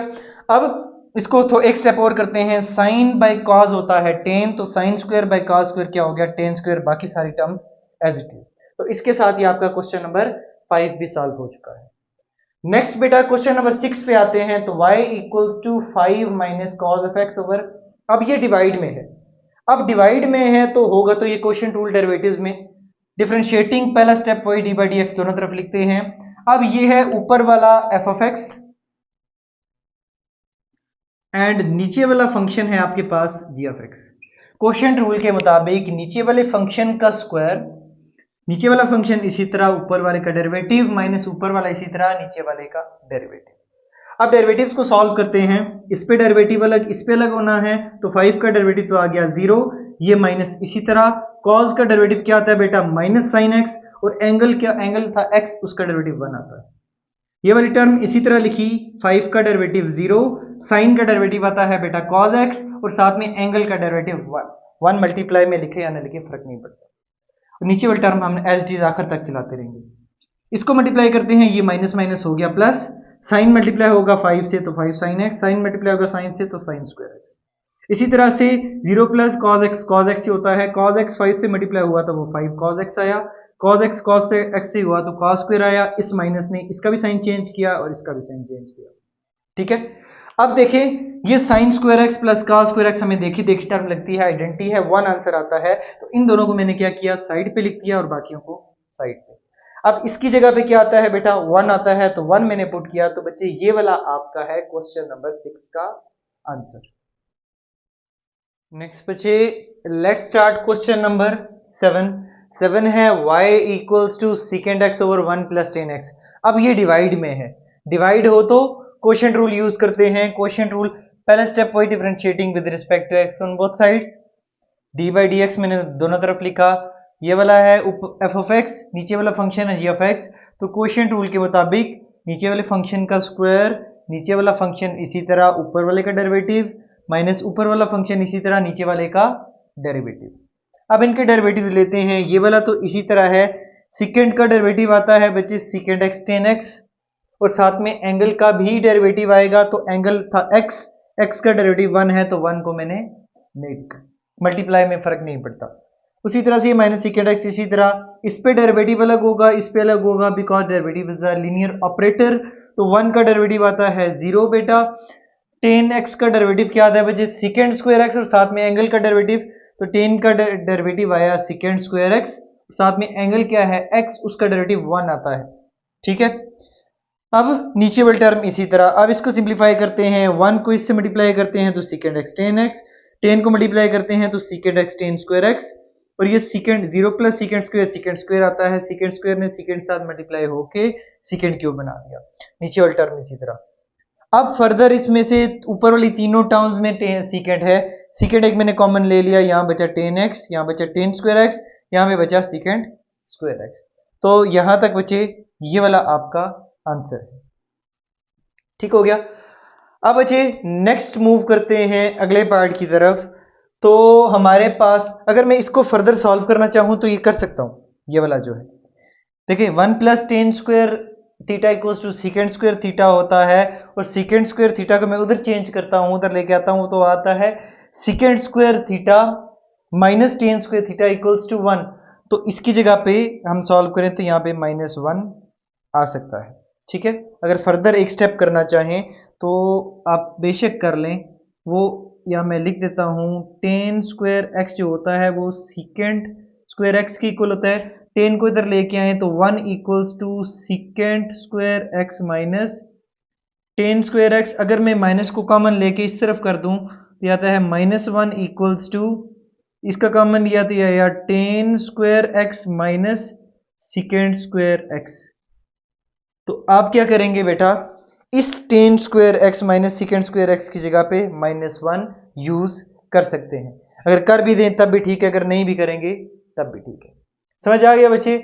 S1: अब इसको तो एक स्टेप और करते हैं, साइन बाई कॉस होता है टेन, तो sine square by cos square क्या हो गया, टेन स्क्वायर, बाकी सारी टर्म्स एज इट इज। तो इसके साथ ही आपका क्वेश्चन नंबर 5 भी सॉल्व हो चुका है। नेक्स्ट बेटा क्वेश्चन नंबर 6 पे आते हैं, तो y equals to 5 minus cos of x over. अब ये डिवाइड में है, अब डिवाइड में है तो होगा तो ये क्वेश्चन रूल डेरिवेटिव्स में डिफरेंशिएटिंग, पहला स्टेप वही डी बाई डी एक्स दोनों तरफ लिखते हैं। अब ये है ऊपर वाला एफ ऑफ एक्स एंड नीचे वाला फंक्शन है आपके पास जी ऑफ एक्स। क्वेश्चन रूल के मुताबिक नीचे वाले फंक्शन का स्क्वायर, नीचे वाला फंक्शन इसी तरह, ऊपर वाले का डेरिवेटिव माइनस ऊपर वाला इसी तरह, नीचे वाले का डेरिवेटिव। अब डेरिवेटिव्स को सॉल्व करते हैं, इस पे डेरिवेटिव अलग इस पे अलग होना है, तो 5 का डेरिवेटिव तो आ गया 0, ये माइनस इसी तरह। कॉस का डेरिवेटिव क्या आता है बेटा, माइनस साइन एक्स, और एंगल क्या, एंगल था x, उसका डेरिवेटिव 1 आता है। ये वाली टर्म इसी तरह लिखी, 5 का डेरिवेटिव 0, साइन का डेरिवेटिव आता है बेटा cos x और साथ में एंगल का डेरिवेटिव 1 मल्टीप्लाई में लिखे या ना लिखे फर्क नहीं पड़ता। और नीचे वाली टर्म हम एज इट इज आखिर तक चलाते रहेंगे। इसको मल्टीप्लाई करते हैं, ये माइनस माइनस हो गया प्लस, साइन मल्टीप्लाई होगा 5 से तो 5 साइन एक्स, साइन मल्टीप्लाई होगा साइन से तो साइन स्क्वायर एक्स। इसी तरह से 0 प्लस cos x ही होता है, cos x 5 से मल्टीप्लाई हुआ तो वो 5 cos x आया, cos x cos x से हुआ तो cos स्क्वायर आया। इस माइनस ने इसका भी साइन चेंज किया और इसका भी साइन चेंज किया। ठीक है, अब देखें ये sign square x plus cos square x हमें देखी देखी टर्म लगती है, आइडेंटिटी है, 1 आंसर आता है। तो इन दोनों को मैंने क्या किया, साइड पे लिख दिया और बाकियों को साइड पे। अब इसकी जगह पे क्या आता है बेटा, 1 आता है, तो 1 मैंने पुट किया। तो बच्चे ये वाला आपका है क्वेश्चन नंबर 6 का आंसर। नेक्स्ट बच्चे लेट्स स्टार्ट क्वेश्चन नंबर 7 है y equals to sec x over 1 plus 10x। अब ये डिवाइड में है, डिवाइड हो तो क्वोशिएंट रूल यूज करते हैं। क्वोशिएंट रूल पहला स्टेप वही, differentiating with respect to x on both sides, d by d x मैंने दोनों तरफ लिखा। ये वाला है f ऑफ x, नीचे वाला फंक्शन है g ऑफ x। तो क्वोशिएंट रूल के मुताबिक नीचे वाले फंक्शन का स्क्वायर, नीचे वाला फंक्शन इसी तरह ऊपर वाले का डेरिवेटिव, माइनस ऊपर वाला फंक्शन इसी तरह नीचे वाले का डेरिवेटिव। अब इनके डेरिवेटिव लेते हैं। ये वाला तो इसी तरह है, सेकेंड का डेरिवेटिव आता है बच्चे सेकेंड एक्स 10x और साथ में एंगल का भी डेरिवेटिव आएगा। तो एंगल था x का डेरिवेटिव 1 है तो 1 को मैंने नेट मल्टीप्लाई में फर्क नहीं पड़ता। उसी तरह से माइनस सेकेंड एक्स, इसी तरह इस पे डेरिवेटिव अलग होगा, इस पे अलग होगा, because derivative is a linear operator. तो 1 का डेरिवेटिव आता है 0 बेटा, 10x का डेरिवेटिव क्या आता है बच्चे सेकेंड स्क्वायर एक्स और साथ में एंगल का डेरिवेटिव। तो 10 का डेरिवेटिव आया सेकेंड स्क्वायर एक्स, साथ में एंगल क्या है x, उसका डेरिवेटिव 1 आता है। ठीक है, अब नीचे वाली टर्म इसी तरह। अब इसको सिंप्लीफाई करते हैं, 1 को इससे मल्टीप्लाई करते हैं तो सेकेंड एक्स 10x, 10 को मल्टीप्लाई करते हैं तो सेकेंड एक्स 10 स्क्वायर एक्स, और ये सेकेंड 0 प्लस सेकेंड स्क्वायर आता है, सेकेंड स्क्वायर ने सेकेंड साथ मल्टीप्लाई होके सेकेंड क्यूब बना दिया। नीचे वाली टर्म इसी तरह। अब फर्दर इसमें से ऊपर वाली तीनों टर्म्स में सेकेंड है, सेकेंड एक मैंने कॉमन ले लिया, यहाँ बचा 10x, यहाँ बचा 10 स्क्वायर एक्स, यहाँ पे बचा सेकेंड स्क्वायर एक्स। तो यहां तक बचे ये वाला आपका आंसर है। ठीक हो गया। अब बचे नेक्स्ट मूव करते हैं अगले पार्ट की तरफ। तो हमारे पास अगर मैं इसको फर्दर सॉल्व करना चाहूं तो ये कर सकता हूं। ये वाला जो है देखिए 1 plus 10 square theta equals to sec square theta होता है, और सेकेंड स्क्वायर थीटा को मैं उधर चेंज करता हूं, उधर लेके आता हूं तो आता है sec square theta minus 10 square theta equals to 1। तो इसकी जगह पे हम सॉल्व करें तो यहाँ पे -1 आ सकता है। ठीक है, अगर फर्दर एक स्टेप करना चाहें तो आप बेशक कर लें। वो या मैं लिख देता हूं 10 स्क्वायर एक्स जो होता है वो सेकेंड स्क्वायर एक्स के इक्वल होता है। 10 को इधर लेके आए तो 1 equals to sec square x minus 10 square x. अगर मैं माइनस को कॉमन लेके इस तरफ कर दूं तो आता है -1 इक्वल्स टू, इसका कॉमन लिया तो यह आया 10 square x minus second square x. तो आप क्या करेंगे बेटा, इस 10 square x minus second square x की जगह पे -1 यूज कर सकते हैं। अगर कर भी दें तब भी ठीक है, अगर नहीं भी करेंगे तब भी ठीक है। समझ आ गया बच्चे।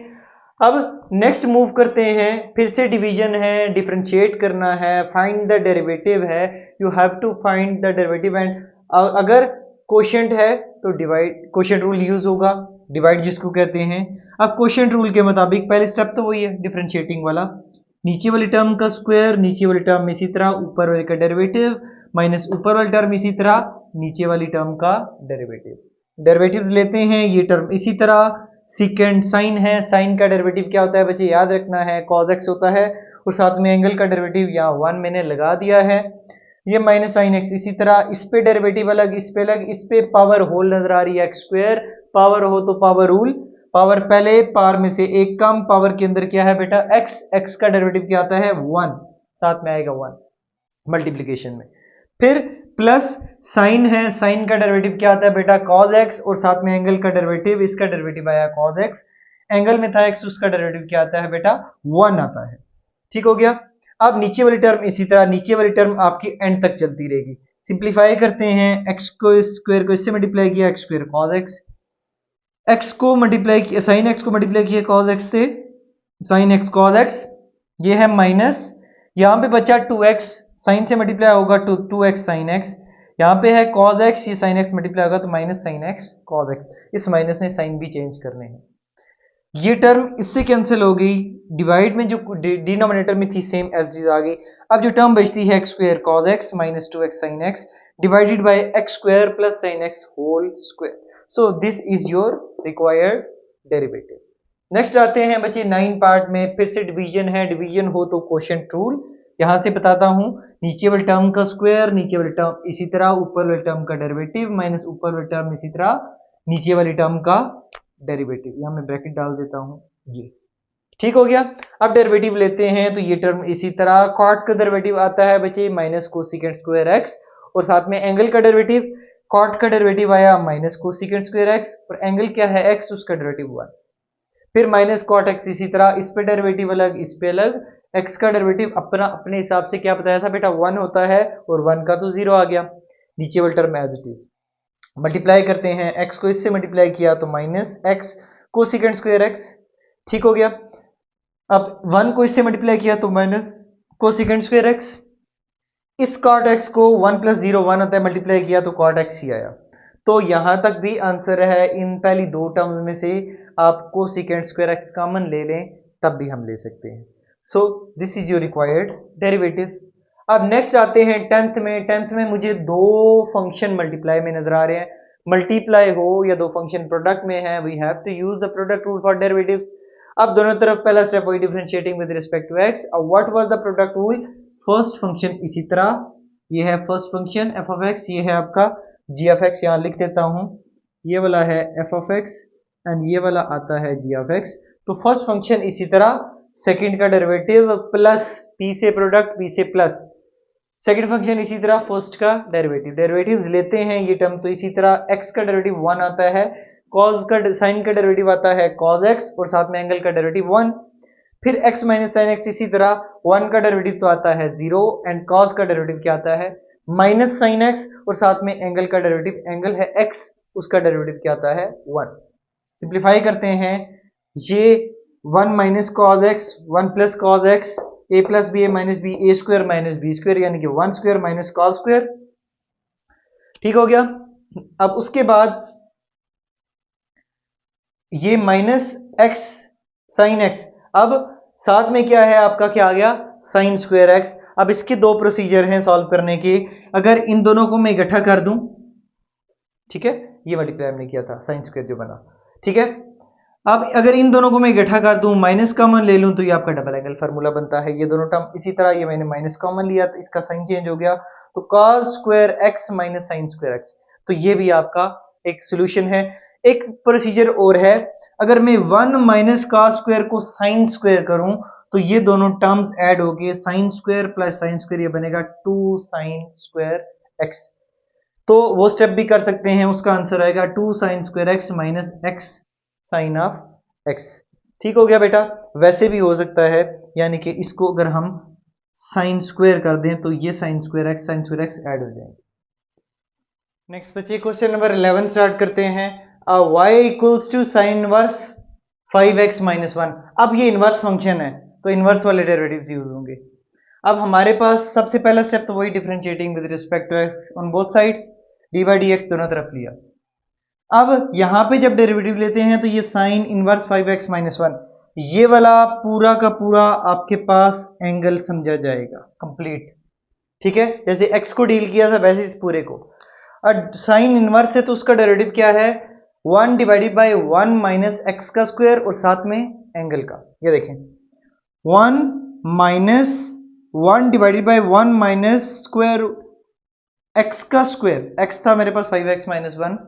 S1: अब नेक्स्ट मूव करते हैं, फिर से डिवीजन है, डिफरेंशिएट करना है, फाइंड द डेरिवेटिव है। You have to find the derivative and अगर क्वोशिएंट है तो डिवाइड, क्वोशिएंट रूल यूज होगा, डिवाइड जिसको कहते हैं। अब क्वोशिएंट रूल के मुताबिक पहले स्टेप तो वही है डिफरेंशिएटिंग वाला, नीचे वाली टर्म का स्क्वायर, नीचे वाली टर्म इसी तरह, ऊपर वाले का डेरिवेटिव माइनस ऊपर वाली टर्म इसी तरह, नीचे वाली टर्म का डेरिवेटिव। डेरिवेटिव्स लेते हैं, ये टर्म इसी तरह, सेकेंड साइन है, साइन का डेरिवेटिव क्या होता है बच्चे याद रखना है cos x होता है, और साथ में एंगल का डेरिवेटिव यहाँ 1 मैंने लगा दिया है। ये माइनस साइन x इसी तरह, इस पे डेरिवेटिव अलग, इस पे अलग, इस पे पावर होल नजर आ रही है x स्क्वायर, पावर हो तो पावर रूल, पावर पहले पावर में से एक कम, पावर के अंदर क्या है बेटा x का डेरिवेटिव क्या आता है 1, साथ में आएगा 1 मल्टीप्लीकेशन में। फिर प्लस साइन है, साइन का डेरिवेटिव क्या आता है बेटा cos x, और साथ में एंगल का डेरिवेटिव, इसका डेरिवेटिव आया cos x, एंगल में था x, उसका डेरिवेटिव क्या आता है बेटा 1 आता है। ठीक हो गया। अब नीचे वाली टर्म इसी तरह, नीचे वाली टर्म आपकी एंड तक चलती रहेगी। सिंप्लीफाई करते हैं, x को स्क्वायर को इससे मल्टीप्लाई किया x square cos x, x को मल्टीप्लाई किया sin x को मल्टीप्लाई किया cos x से sin x cos x, ये है माइनस यहाँ पे बचा 2x, साइन से मल्टीप्लाई होगा 2x साइन x, यहाँ पे है cos x, ये साइन x मल्टीप्लाई होगा तो minus sine x cos x, इस माइनस ने साइन भी चेंज करने हैं। ये टर्म इससे कैंसिल हो गई, डिवाइड में जो डिनोमिनेटर में थी सेम एज इज आ गई। अब जो टर्म बचती है x square cos x minus 2x sin x divided by x square plus sin x whole square. So this is your required derivative. Next आते हैं बच्चे 9 पार्ट में, फिर से डिवीजन है, डिवीजन हो तो क्वोशिएंट रूल। यहां से बताता हूं, नीचे वाले टर्म का स्क्वायर, नीचे वाले टर्म इसी तरह, ऊपर वाले टर्म का डेरिवेटिव माइनस ऊपर वाले टर्म इसी तरह, नीचे वाले टर्म का डेरिवेटिव। यहां मैं ब्रैकेट डाल देता हूं, ये ठीक हो गया। अब डेरिवेटिव लेते हैं तो ये टर्म इसी तरह, कॉट का डेरिवेटिव आता है बच्चे माइनस कोसेकेंट स्क्वायर एक्स, और साथ में एंगल का डेरिवेटिव, कॉट का डेरिवेटिव आया माइनस कोसेकेंट स्क्वायर एक्स, और एंगल क्या है एक्स, उसका डेरिवेटिव 1, फिर माइनस कॉट एक्स इसी तरह, इस पे डेरिवेटिव अलग, इस पे अलग, एक्स का डेरिवेटिव अपने हिसाब से क्या बताया था बेटा 1 होता है, और 1 का तो 0 आ गया, नीचे वाला term as it is. Multiply करते हैं, एक्स को इससे मल्टीप्लाई किया तो minus x cosecant square x, ठीक हो गया। अब 1 को इससे मल्टीप्लाई किया तो माइनस कोसेकेंट स्क्वायर एक्स, इस कॉट एक्स को 1 प्लस 0 1 होता है, मल्टीप्लाई किया तो कॉट एक्स ही आया। तो यहां तक भी आंसर है, इन पहली दो टर्म्स में से आप कोसेकेंट स्क्वायर एक्स कॉमन ले लें तब भी हम ले सकते हैं। सो this is your required derivative. अब नेक्स्ट आते हैं 10th में। 10th में मुझे दो फंक्शन मल्टीप्लाई में नजर आ रहे हैं, मल्टीप्लाई हो या दो फंक्शन प्रोडक्ट में है, we have to use the product rule for derivatives. अब दोनों तरफ पहला स्टेप वही, differentiating with respect to x. अब what was the product rule, first function इसी तरह, ये है first function f of x, ये है आपका जी ऑफ एक्स, यहां लिख देता हूं, ये वाला है एफ ऑफ एक्स एंड ये वाला आता है जी ऑफ एक्स। तो फर्स्ट फंक्शन इसी तरह, सेकंड का डेरिवेटिव प्लस पी से प्रोडक्ट, पी से प्लस, सेकंड फंक्शन इसी तरह, फर्स्ट का डेरिवेटिव, डेरिवेटिव्स लेते हैं ये टर्म तो इसी तरह, एक्स का डेरिवेटिव 1 आता है, कॉस का साइन का डेरिवेटिव आता है कॉस एक्स, और साथ में एंगल का डेरिवेटिव 1, फिर x माइनस साइन एक्स इसी तरह, 1 का डेरिवेटिव तो आता है 0 एंड cos का डेरिवेटिव क्या आता है माइनस साइन एक्स, और साथ में एंगल का डेरिवेटिव, एंगल है x, उसका डेरिवेटिव क्या आता है 1। सिंप्लीफाई करते हैं, ये 1 minus cos x, 1 plus cos x, a plus b a minus b, a square minus b square, यानी कि 1 स्क्वायर माइनस कॉस स्क्वायर, ठीक हो गया। अब उसके बाद ये माइनस एक्स साइन एक्स, अब साथ में क्या है आपका, क्या आ गया साइन स्क्वायर एक्स। अब इसके दो प्रोसीजर हैं सॉल्व करने के, अगर इन दोनों को मैं इकट्ठा कर दूं, ठीक है, ये मल्टीप्लाई हमने किया था साइन स्क्वायर जो बना, ठीक है। अब अगर इन दोनों को मैं इकट्ठा कर दूं, माइनस कॉमन ले लूं तो ये आपका डबल एंगल फार्मूला बनता है, ये दोनों टर्म इसी तरह, ये मैंने माइनस कॉमन लिया तो इसका साइन चेंज हो गया, तो cos square x minus sine square x, तो ये भी आपका एक सोल्यूशन है। एक प्रोसीजर और है, अगर मैं 1 माइनस cos स्क्वायर को साइन स्क्वायर करूं तो ये दोनों टर्म्स ऐड होके sine square plus sine square, ये बनेगा 2 साइन स्क्वायर एक्स, तो वो स्टेप भी कर सकते हैं, उसका आंसर आएगा 2 sine square x minus x sine of x, ठीक हो गया बेटा। वैसे भी हो सकता है, यानी कि इसको अगर हम साइन स्क्वायर कर दें तो ये साइन स्क्वायर एक्स ऐड हो जाएंगे। नेक्स्ट बच्चे क्वेश्चन नंबर 11 स्टार्ट करते हैं। y equals to sine inverse 5x minus 1। अब ये इनवर्स फंक्शन है तो इनवर्स वाले डेरिवेटिव्स यूज होंगे। अब हमारे पास सबसे पहला स्टेप तो वही, differentiating with respect to x on both sides, d by d x दोनों तरफ लिया। अब यहां पे जब डेरिवेटिव लेते हैं तो ये साइन इनवर्स 5x माइनस 1, ये वाला पूरा का पूरा आपके पास एंगल समझा जाएगा कंप्लीट, ठीक है, जैसे x को डील किया था वैसे इस पूरे को। और साइन इनवर्स है तो उसका डेरिवेटिव क्या है 1 डिवाइडेड बाय 1 माइनस एक्स का स्क्वायर, और साथ में एंगल का, ये देखें 1 minus 1 divided by 1 minus square x का स्क्वायर, एक्स था मेरे पास 5x माइनस 1,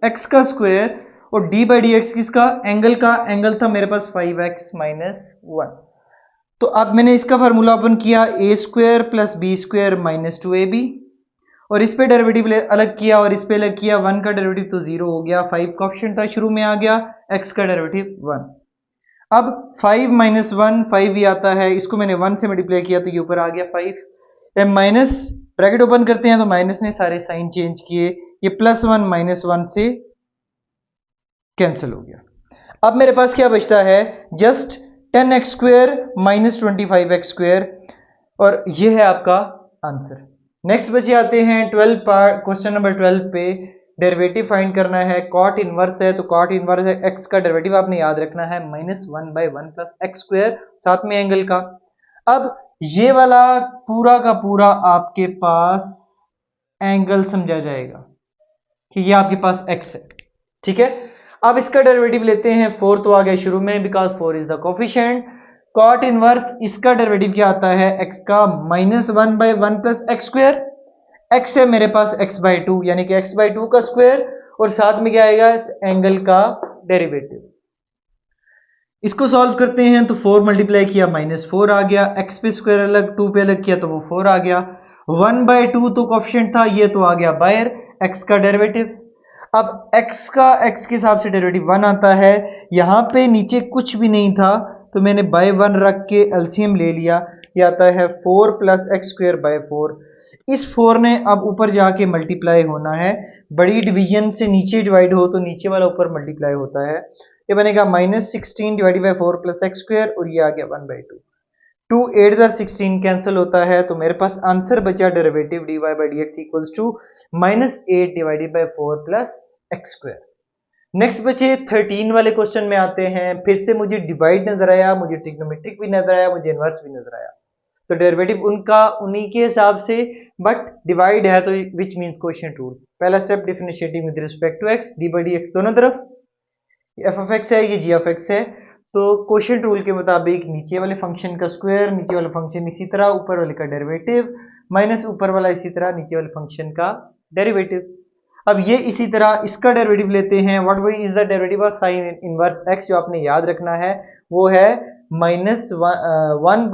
S1: एक्स का स्क्वायर, और डी बाई डी एक्स किसका, एंगल का, एंगल था मेरे पास 5x माइनस 1। तो अब मैंने इसका फार्मूला ओपन किया, a square plus b square minus 2ab, और इस पे डेरिवेटिव अलग किया और इस पे अलग किया, 1 का डेरिवेटिव तो 0 हो गया, 5 का ऑप्शन था शुरू में आ गया, x का डेरिवेटिव 1। अब 5 माइनस 1 5 ही आता है, इसको मैंने 1 से मल्टीप्लाई किया तो ये ऊपर आ गया 5, माइनस ब्रैकेट ओपन करते हैं तो माइनस ने सारे साइन चेंज किए, ये प्लस 1 माइनस 1 से कैंसिल हो गया। अब मेरे पास क्या बचता है, just 10x square minus 25x square, और ये है आपका आंसर। नेक्स्ट बचे आते हैं 12 पार्ट, क्वेश्चन नंबर 12 पे डेरिवेटिव फाइंड करना है। कॉट इनवर्स है, तो कॉट इनवर्स है एक्स का डेरिवेटिव आपने याद रखना है -1/1 प्लस एक्स स्क्वायर, साथ में एंगल का। अब ये वाला पूरा का पूरा आपके पास एंगल समझा जाएगा कि ये आपके पास एक्स है, ठीक है। अब इसका डेरिवेटिव लेते हैं, 4 तो आ गया शुरू में because 4 is the coefficient. Cot inverse इसका डेरिवेटिव क्या आता है, एक्स का -1/1 प्लस एक्स स्क्वायर। एक्स है मेरे पास x/2 यानी कि x/2 का स्क्वायर, और साथ में क्या आएगा इस एंगल का डेरिवेटिव। इसको सॉल्व करते हैं तो 4 मल्टीप्लाई किया -4 आ गया, x पे स्क्वायर अलग 2 पे अलग किया तो वो 4 आ गया। 1/2 तो कोफिशिएंट था, ये तो आ गया बाहर, x का डेरिवेटिव। अब x का x के हिसाब से डेरिवेटिव 1 आता है। यहां पे नीचे कुछ भी नहीं था तो मैंने बाय 1 रख के एलसीएम ले लिया, ये आता है 4 प्लस एक्स स्क्वायर बाय 4। इस 4 ने अब ऊपर जाके मल्टीप्लाई होना है, बड़ी डिवीजन से नीचे डिवाइड हो तो नीचे वाला ऊपर मल्टीप्लाई होता है। ये बनेगा -16 divided by 4 plus x square, और ये आ गया 1/2। 2 8 16 कैंसिल होता है, तो मेरे पास आंसर बचा derivative dy by d x equals to -8 divided by 4 plus x square. Next बचे 13 वाले क्वेश्चन में आते हैं। फिर से मुझे डिवाइड नजर आया, मुझे ट्रिग्नोमेट्रिक भी नजर आया, मुझे इनवर्स भी नजर आया, तो डेरिवेटिव उनका उन्हीं के हिसाब से, बट डिवाइड है तो विच मींस कोएफिशिएंट रूल। पहला step differentiating with respect to x, d by d x दोनों तरफ, एफ ऑफ एक्स है ये जी ऑफ एक्स है, तो कोएफिशिएंट रूल के मुताबिक नीचे वाले फंक्शन का स्क्वायर, नीचे वाला फंक्शन इसी तरह, ऊपर वाले का डेरिवेटिव माइनस ऊपर वाला इसी तरह नीचे वाले फंक्शन का डेरिवेटिव। अब ये इसी तरह इसका डेरिवेटिव लेते हैं। What we is the derivative of sine inverse x, जो आपने याद रखना है वो है -1/√1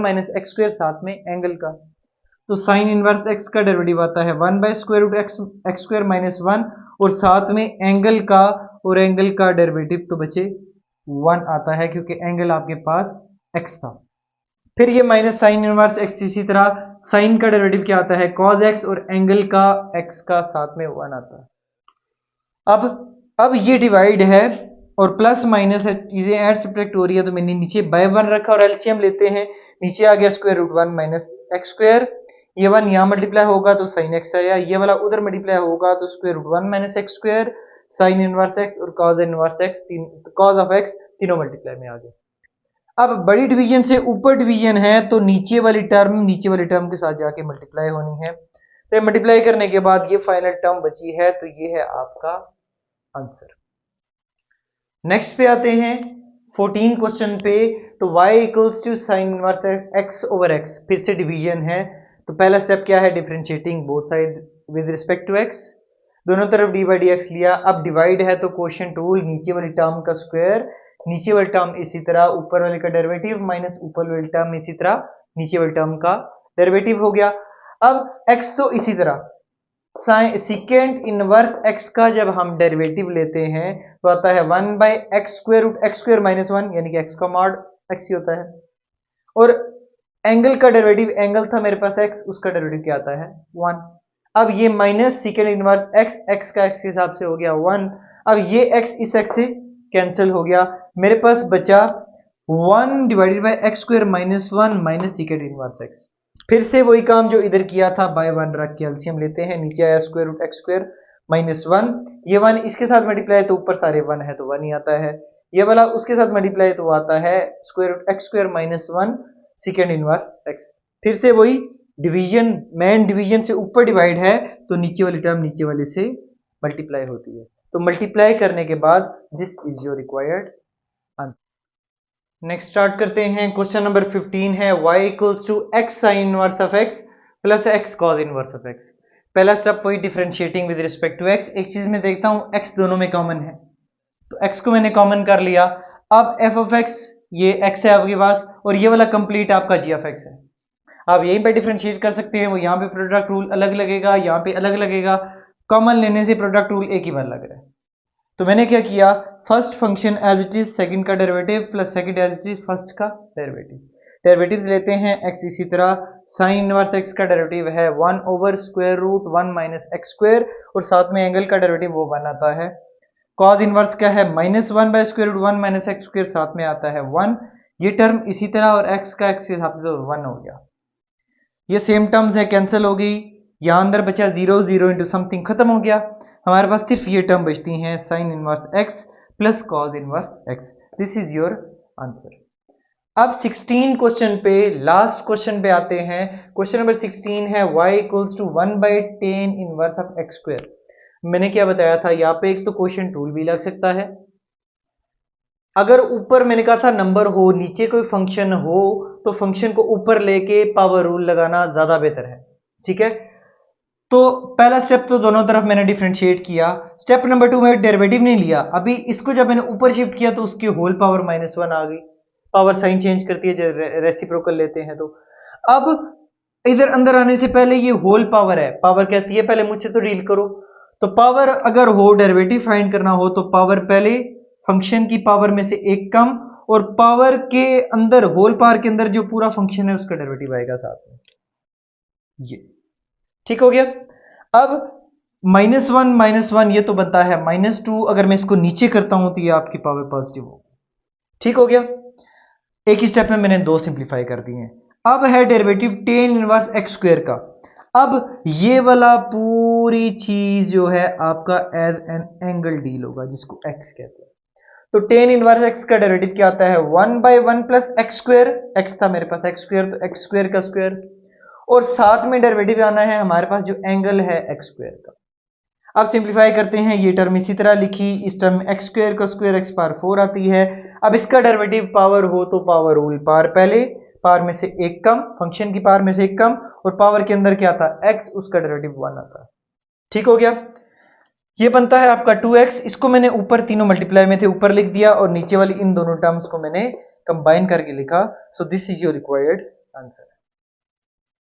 S1: माइनस एक्स स्क्वायर, साथ में एंगल का। तो साइन इनवर्स एक्स का डेरिवेटिव आता है 1/√x स्क्वायर -1, और साथ में एंगल का, और एंगल का डेरिवेटिव तो बचे 1 आता है क्योंकि एंगल आपके पास x था। फिर ये माइनस साइन इनवर्स एक्स, इसी तरह साइन का डेरिवेटिव क्या आता है cos x, और एंगल का x का साथ में 1 आता है। अब ये डिवाइड है और प्लस माइनस है, चीजें ऐड सब्ट्रैक्ट हो रही है, तो मैंने नीचे बाय 1 रखा और एलसीएम लेते हैं। नीचे आ गया √1 माइनस एक्स स्क्वायर, ये 1 यहां मल्टीप्लाई होगा तो साइन एक्स आया, ये वाला उधर मल्टीप्लाई होगा तो √1 minus x square, sign inverse x और cos inverse x, cos of x तीनों मल्टीप्लाई में आ गए। अब बड़ी डिवीजन से ऊपर डिवीजन है तो नीचे वाली टर्म के साथ जाके मल्टीप्लाई होनी है, तो मल्टीप्लाई करने के बाद ये फाइनल टर्म बची है, तो ये है आपका आंसर। नेक्स्ट पे आते हैं 14 क्वेश्चन पे। तो y equals to sine inverse x over x, फिर से डिवीजन है, तो पहला स्टेप क्या है, differentiating both side with respect to x, दोनों तरफ डी बाई डी एक्स लिया। अब डिवाइड है तो कोएफिशिएंट रूल, नीचे वाली टर्म का स्क्वायर, नीचे वाली टर्म इसी तरह, ऊपर वाले का डेरिवेटिव माइनस ऊपर वाली टर्म इसी तरह, नीचे वाली टर्म का डेरिवेटिव हो गया। अब x तो इसी तरह, सेकेंड इनवर्स x का जब हम डेरिवेटिव लेते हैं तो आता है 1/x स्क्वायर -1, यानी कि x का मॉड x ही होता है। और एंगल का डेरिवेटिव, एंगल था मेरे पास x, उसका डेरिवेटिव क्या आता है 1। अब ये minus second inverse x, x का x के हिसाब से हो गया 1। अब ये x इस x से कैंसिल हो गया, मेरे पास बचा 1 divided by x square -1 minus second inverse x। फिर से वही काम जो इधर किया था, बाय 1 रख के एलसीएम लेते हैं, नीचे आया √x स्क्वायर -1, ये 1 इसके साथ मल्टीप्लाई तो ऊपर सारे 1 है तो 1 ही आता है, ये वाला उसके साथ मल्टीप्लाई तो आता है √x square -1 second inverse x। फिर से वही डिवीजन, मेन डिवीजन से ऊपर डिवाइड है तो नीचे वाली टर्म नीचे वाले से मल्टीप्लाई होती है, तो मल्टीप्लाई करने के बाद this is your required answer. Next start करते हैं, क्वेश्चन नंबर 15 है y equals to x sine inverse of x plus x cos inverse of x। पहला स्टेप वही differentiating with respect to x। एक चीज मैं देखता हूं x दोनों में कॉमन है, तो x को मैंने कॉमन कर लिया। अब f ऑफ x, ये x है आपके पास, और ये वाला कंप्लीट आपका g ऑफ x है। आप यहीं पे डिफरेंशिएट कर सकते हैं, वो यहाँ पे प्रोडक्ट रूल अलग लगेगा, यहाँ पे अलग लगेगा, कॉमन लेने से प्रोडक्ट रूल एक ही बार लग रहा है। तो मैंने क्या किया, first function as it is, second का derivative plus second as it is first का डेरिवेटिव। डेरिवेटिव्स लेते हैं, x इसी तरह, साइन इनवर्स x का डेरिवेटिव है 1/√1 माइनस एक्स स्क्वायर, और साथ में एंगल का डेरिवेटिव वो 1 आता है। cos इनवर्स क्या है -1/√1 माइनस एक्स स्क्वायर, साथ में आता है 1। ये टर्म इसी तरह, और x का x के हिसाब से तो 1 हो गया। ये सेम टर्म्स है, कैंसिल हो गई, यहां अंदर बचा 0 0 इंटू समथिंग, खत्म हो गया। हमारे पास सिर्फ ये टर्म बचती हैं, sine inverse x plus cos inverse x। This is your answer. अब 16 क्वेश्चन पे, लास्ट क्वेश्चन पे आते हैं। क्वेश्चन नंबर 16 है y equals to 1/10 inverse of x square. मैंने क्या बताया था, यहाँ पे एक तो क्वेश्चन टूल भी लग सकता है। अगर ऊपर मैंने कहा था नंबर हो, नीचे कोई फंक्शन हो, तो फंक्शन को ऊपर लेके पावर रूल लगाना ज्यादा बेहतर है। ठीक है, तो पहला स्टेप तो दोनों तरफ मैंने डिफरेंशिएट किया। स्टेप नंबर 2 में डेरिवेटिव नहीं लिया। अभी इसको जब मैंने ऊपर शिफ्ट किया तो उसकी होल पावर -1 आ गई। पावर साइन चेंज करती है जब रेसिप्रोकल लेते हैं तो। अब इधर अंदर आने से पहले ये होल पावर है, पावर कहती है पहले मुझसे तो डील करो। तो पावर अगर हो, डेरिवेटिव फाइंड करना हो, तो पावर पहले फंक्शन की पावर में से एक कम, और पावर के अंदर, होल पावर के अंदर जो पूरा फंक्शन है उसका डेरिवेटिव आएगा साथ में। ये ठीक हो गया। अब -1 ये तो बनता है -2। अगर मैं इसको नीचे करता हूं तो ये आपकी पावर पॉजिटिव होगी। ठीक हो गया। एक ही स्टेप में मैंने दो सिंप्लीफाई कर दिए हैं। अब है derivative tan inverse x square का। अब ये वाला पूरी चीज जो है आपका एज एन एंगल डील होगा, जिसको x कहते हैं। तो tan इनवर्स x का डेरिवेटिव क्या आता है, 1/1 प्लस एक्स स्क्वायर। x था मेरे पास x स्क्वायर, तो x स्क्वायर का स्क्वायर, और साथ में डेरिवेटिव आना है हमारे पास जो एंगल है x स्क्वायर का। अब सिंप्लीफाई करते हैं, ये टर्म इसी तरह लिखी, इस टर्म में x स्क्वायर का स्क्वायर x पावर 4 आती है। अब इसका डेरिवेटिव पावर हो तो पावर रूल, पावर पहले, पावर में से एक कम, फंक्शन की पावर में से एक कम, और पावर के अंदर क्या था x, उसका डेरिवेटिव 1 आता है। ठीक हो गया। ये बनता है आपका 2x। इसको मैंने ऊपर तीनों मल्टीप्लाई में थे ऊपर लिख दिया, और नीचे वाली इन दोनों टर्म्स को मैंने कंबाइन करके लिखा। सो this is your required answer.